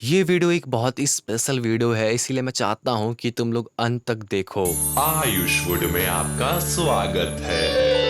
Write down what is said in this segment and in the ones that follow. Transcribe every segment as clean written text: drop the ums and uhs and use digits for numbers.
ये वीडियो एक बहुत ही स्पेशल वीडियो है, इसीलिए मैं चाहता हूँ कि तुम लोग अंत तक देखो। आयुष वुड में आपका स्वागत है।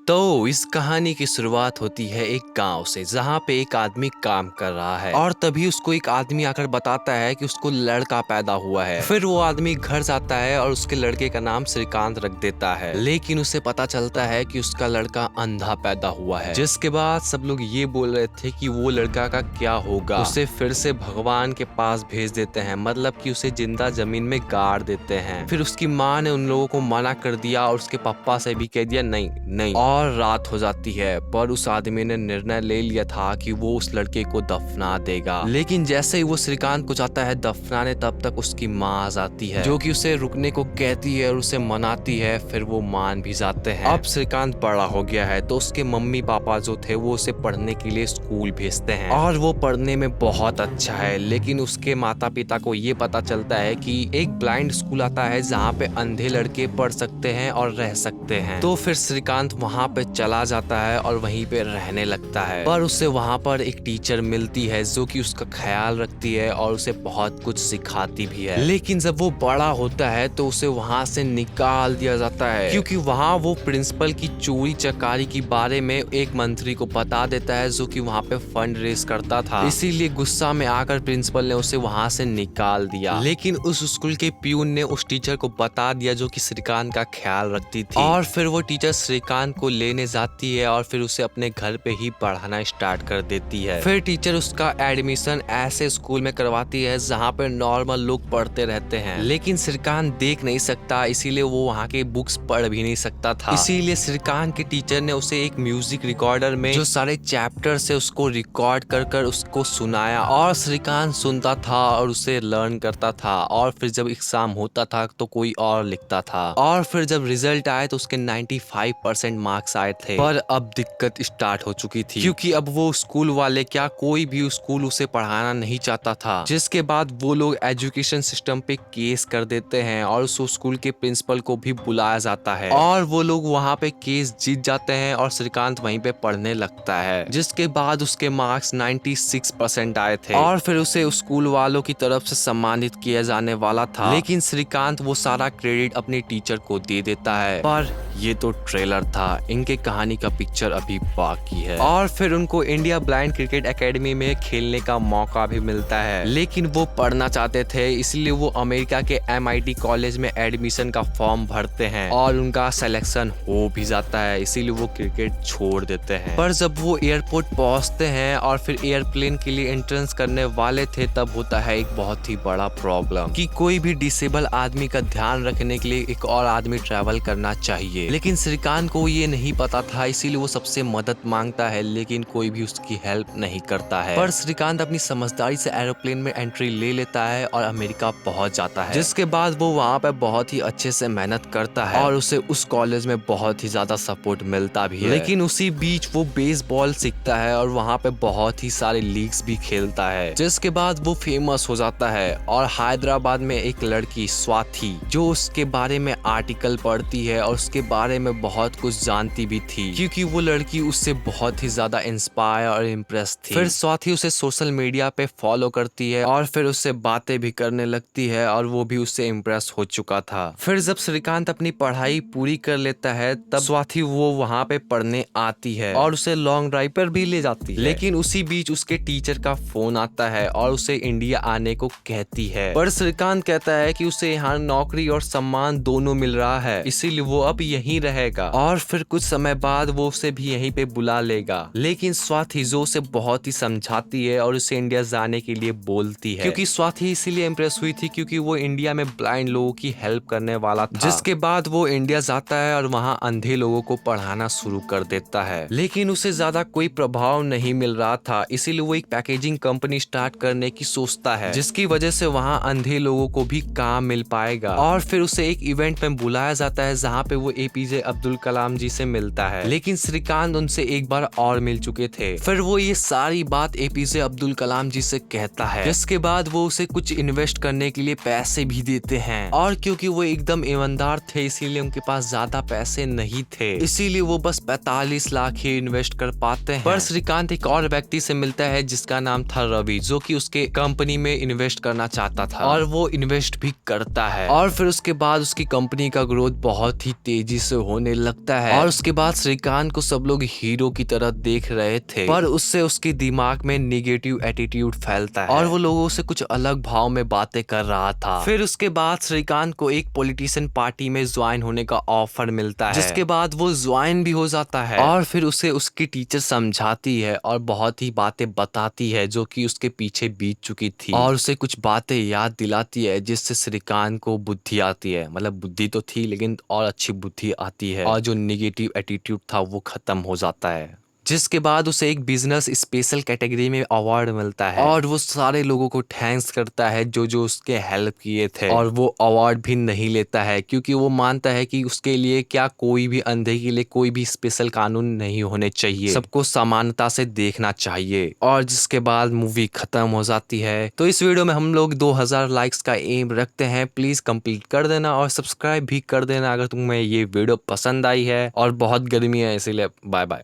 तो इस कहानी की शुरुआत होती है एक गांव से, जहां पे एक आदमी काम कर रहा है और तभी उसको एक आदमी आकर बताता है कि उसको लड़का पैदा हुआ है। फिर वो आदमी घर जाता है और उसके लड़के का नाम श्रीकांत रख देता है, लेकिन उसे पता चलता है कि उसका लड़का अंधा पैदा हुआ है। जिसके बाद सब लोग ये बोल रहे थे कि वो लड़का का क्या होगा। उसे फिर से भगवान के पास भेज देते हैं, मतलब कि उसे जिंदा जमीन में गाड़ देते हैं। फिर उसकी माँ ने उन लोगों को मना कर दिया और उसके पापा से भी कह दिया नहीं नहीं। और रात हो जाती है, पर उस आदमी ने निर्णय ले लिया था कि वो उस लड़के को दफना देगा। लेकिन जैसे ही वो श्रीकांत को जाता है दफनाने, तब तक उसकी माँ आ जाती है, जो कि उसे रुकने को कहती है और उसे मनाती है। फिर वो मान भी जाते हैं। अब श्रीकांत बड़ा हो गया है, तो उसके मम्मी पापा जो थे वो उसे पढ़ने के लिए स्कूल भेजते हैं और वो पढ़ने में बहुत अच्छा है। लेकिन उसके माता पिता को ये पता चलता है कि एक ब्लाइंड स्कूल आता है जहाँ पे अंधे लड़के पढ़ सकते हैं और रह सकते हैं। तो फिर श्रीकांत वहाँ पे चला जाता है और वहीं पे रहने लगता है। पर उसे वहाँ पर एक टीचर मिलती है जो कि उसका ख्याल रखती है और उसे बहुत कुछ सिखाती भी है। लेकिन जब वो बड़ा होता है तो उसे वहाँ से निकाल दिया जाता है, क्योंकि वहाँ वो प्रिंसिपल की चोरी चकारी के बारे में एक मंत्री को बता देता है, जो कि वहाँ पे फंड रेज करता था। इसीलिए गुस्सा में आकर प्रिंसिपल ने उसे वहाँ से निकाल दिया। लेकिन उस स्कूल के प्यून ने उस टीचर को बता दिया जो कि श्रीकांत का ख्याल रखती थी। और फिर वो टीचर श्रीकांत को लेने जाती है और फिर उसे अपने घर पे ही पढ़ाना स्टार्ट कर देती है। फिर टीचर उसका एडमिशन ऐसे स्कूल में करवाती है जहाँ पे नॉर्मल लोग पढ़ते रहते हैं। लेकिन श्रीकांत देख नहीं सकता, इसीलिए वो वहाँ के बुक्स पढ़ भी नहीं सकता था। इसीलिए श्रीकांत के टीचर ने उसे एक म्यूजिक रिकॉर्डर में जो सारे चैप्टर से उसको रिकॉर्ड कर कर उसको सुनाया और श्रीकांत सुनता था और उसे लर्न करता था। और फिर जब एग्जाम होता था तो कोई और लिखता था, और फिर जब रिजल्ट आए तो उसके 95% मार्क्स आए थे। पर अब दिक्कत स्टार्ट हो चुकी थी, क्योंकि अब वो स्कूल वाले क्या कोई भी स्कूल उसे पढ़ाना नहीं चाहता था। जिसके बाद वो लोग एजुकेशन सिस्टम पे केस कर देते हैं और उस स्कूल के प्रिंसिपल को भी बुलाया जाता है और वो लोग वहाँ पे केस जीत जाते हैं और श्रीकांत वहीं पे पढ़ने लगता है। जिसके बाद उसके मार्क्स 96% आए थे और फिर उसे स्कूल वालों की तरफ से सम्मानित किया जाने वाला था। लेकिन श्रीकांत वो सारा क्रेडिट अपने टीचर को दे देता है। पर ये तो ट्रेलर था, इनके कहानी का पिक्चर अभी बाकी है। और फिर उनको इंडिया ब्लाइंड क्रिकेट एकेडमी में खेलने का मौका भी मिलता है। लेकिन वो पढ़ना चाहते थे, इसलिए वो अमेरिका के MIT कॉलेज में एडमिशन का फॉर्म भरते हैं और उनका सिलेक्शन हो भी जाता है, इसीलिए वो क्रिकेट छोड़ देते हैं। पर जब वो एयरपोर्ट पहुंचते हैं और फिर एयरप्लेन के लिए एंट्रेंस करने वाले थे, तब होता है एक बहुत ही बड़ा प्रॉब्लम कि कोई भी डिसेबल आदमी का ध्यान रखने के लिए एक और आदमी ट्रैवल करना चाहिए। लेकिन श्रीकांत को ये नहीं पता था, इसीलिए वो सबसे मदद मांगता है, लेकिन कोई भी उसकी हेल्प नहीं करता है। पर श्रीकांत अपनी समझदारी से एरोप्लेन में एंट्री ले लेता है और अमेरिका पहुंच जाता है। जिसके बाद वो वहाँ पे बहुत ही अच्छे से मेहनत करता है और उसे उस कॉलेज में बहुत ही ज्यादा सपोर्ट मिलता भी है। लेकिन उसी बीच वो बेसबॉल सीखता है और वहाँ पे बहुत ही सारे लीग्स भी खेलता है। जिसके बाद वो फेमस हो जाता है और हैदराबाद में एक लड़की स्वाति, जो उसके बारे में आर्टिकल पढ़ती है और उसके बारे में बहुत कुछ जानती भी थी, क्योंकि वो लड़की उससे बहुत ही ज्यादा इंस्पायर और इम्प्रेस थी। फिर स्वाति उसे सोशल मीडिया पे फॉलो करती है और फिर उससे बातें भी करने लगती है और वो भी उससे इम्प्रेस हो चुका था। फिर जब श्रीकांत अपनी पढ़ाई पूरी कर लेता है, तब स्वाति वो वहाँ पे पढ़ने आती है और उसे लॉन्ग ड्राइव पर भी ले जाती है। लेकिन उसी बीच उसके टीचर का फोन आता है और उसे इंडिया आने को कहती है। पर श्रीकांत कहता है कि उसे यहाँ नौकरी और सम्मान दोनों मिल रहा है, इसीलिए वो अब यहीं रहेगा। और फिर कुछ समय बाद वो उसे भी यहीं पे बुला लेगा। लेकिन स्वाति जो उसे बहुत ही समझाती है और उसे इंडिया जाने के लिए बोलती है, क्योंकि स्वाति इसीलिए इम्प्रेस हुई थी क्योंकि वो इंडिया में ब्लाइंड लोगों की हेल्प करने वाला था। जिसके बाद वो इंडिया जाता है और वहाँ अंधे लोगों को पढ़ाना शुरू कर देता है। लेकिन उसे ज्यादा कोई प्रभाव नहीं मिल रहा था, इसीलिए वो एक पैकेजिंग कंपनी स्टार्ट करने की सोचता है, जिसकी वजह से वहाँ अंधे लोगों को भी काम मिल पाएगा। और फिर उसे एक इवेंट में बुलाया जाता है जहाँ पे वो एक एपीजे अब्दुल कलाम जी से मिलता है, लेकिन श्रीकांत उनसे एक बार और मिल चुके थे। फिर वो ये सारी बात एपीजे अब्दुल कलाम जी से कहता है, जिसके बाद वो उसे कुछ इन्वेस्ट करने के लिए पैसे भी देते हैं। और क्योंकि वो एकदम ईमानदार थे इसीलिए उनके पास ज्यादा पैसे नहीं थे, इसीलिए वो बस 45 लाख ही इन्वेस्ट कर पाते हैं। पर श्रीकांत एक और व्यक्ति से मिलता है जिसका नाम था रवि, जो कि उसके कंपनी में इन्वेस्ट करना चाहता था और वो इन्वेस्ट भी करता है। और फिर उसके बाद उसकी कंपनी का ग्रोथ बहुत ही तेजी से होने लगता है और उसके बाद श्रीकांत को सब लोग हीरो की तरह देख रहे थे, पर उससे उसके दिमाग में निगेटिव एटीट्यूड फैलता है और वो लोगों से कुछ अलग भाव में बातें कर रहा था। फिर उसके बाद श्रीकांत को एक पॉलिटिशियन पार्टी में ज्वाइन होने का ऑफर मिलता है, जिसके बाद वो ज्वाइन भी हो जाता है और फिर उसे उसकी टीचर समझाती है और बहुत ही बातें बताती है जो कि उसके पीछे बीत चुकी थी और उसे कुछ बातें याद दिलाती है, जिससे श्रीकांत को बुद्धि आती है। मतलब बुद्धि तो थी लेकिन और अच्छी बुद्धि आती है और जो निगेटिव एटीट्यूड था वो खत्म हो जाता है, जिसके बाद उसे एक बिजनेस स्पेशल कैटेगरी में अवार्ड मिलता है और वो सारे लोगों को थैंक्स करता है जो जो उसके हेल्प किए थे। और वो अवार्ड भी नहीं लेता है क्योंकि वो मानता है कि उसके लिए क्या कोई भी अंधे के लिए कोई भी स्पेशल कानून नहीं होने चाहिए, सबको समानता से देखना चाहिए। और जिसके बाद मूवी खत्म हो जाती है। तो इस वीडियो में हम लोग 2000 लाइक्स का एम रखते हैं, प्लीज कंप्लीट कर देना और सब्सक्राइब भी कर देना अगर तुम्हें ये वीडियो पसंद आई है। और बहुत गर्मी है इसीलिए बाय बाय।